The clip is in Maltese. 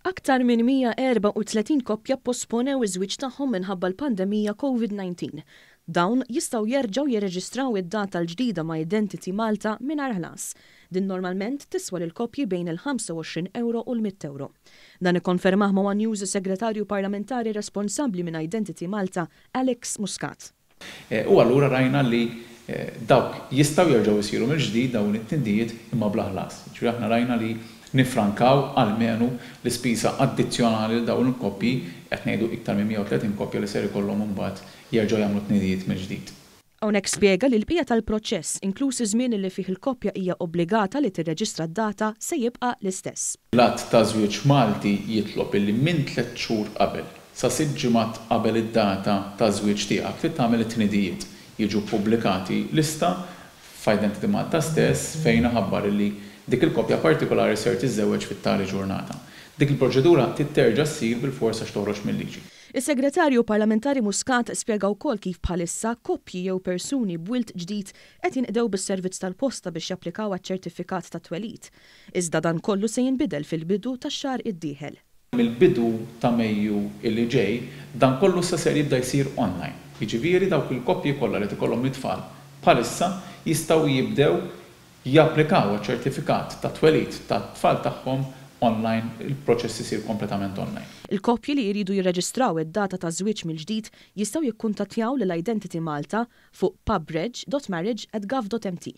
Aktar minn 134 koppja posponew iż-żwieġ tagħhom minħabba l-pandemija COVID-19. Dawn jistgħu jerġgħu jirreġistraw id-data l-ġdida ma' Identity Malta mingħajr ħlas. Din normalment tiswa lill-koppji bejn il-25 euro u l-100 euro. Dan ikkonfermah ma' News is-Segretarju Parlamentari responsabbli minn Identity Malta, Muscat. U allura rajna li dawk jistgħu jerġgħu jsiru mill-ġdid dawn it-tnidijiet imma bla ħlas. Ġifieri aħna rajna li nifrankaw għalmenu l-ispiża addizzjonali l dawn il-koppji qed ngħidu iktar minn 130 koppja li ser ikollhom imbagħad jerġgħu jagħmlu tnidijiet mill-ġdid. Hawnhekk spjega li l-bqija tal-proċess, inkluż iż-żmien li fih il-koppja hija obbligata li tirreġistra d-data se jibqa' l-istess. L-att ta' żwieġ Malti jitlob illi minn 3 xhur qabel sa 6 ġimgħat qabel id-data ta' żwieġ tiegħek trid tagħmel it-tnidijiet jiġu ppubblikati lista f'Identity Malta stess fejn ħabbar li dik il-koppja partikolari ser tiżżewweġ fit-tali ġurnata. Dik il-proċedura titterġa' ssir bil-fors għax toħroġ mill-liġi. Is-Segretarju Parlamentari Muscat spjega wkoll kif bħalissa koppji jew persuni b'wilt ġdid qed jinqdew bis-servizz tal-posta biex japplikaw għaċ-ċertifikat ta' twelid. Iżda dan kollu se jinbidel fil-bidu tax-xahar id-dieħel. Mill-bidu ta' Mejju illi ġej, dan kollu se ser jibda jsir online. Jiġifieri dawk il-koppji kollha li tikollhom it-tfal bħalissa jistgħu jibdew japplikaw ċertifikat ta' twelid tat-tfal tagħhom online, il-proċess isir kompletament online. Il-koppji li jridu jirreġistraw id-data ta' żwieġ mill-ġdid jistgħu jikkuntattjaw lil Identity Malta fuq pubreġ.marriage@gov.mt.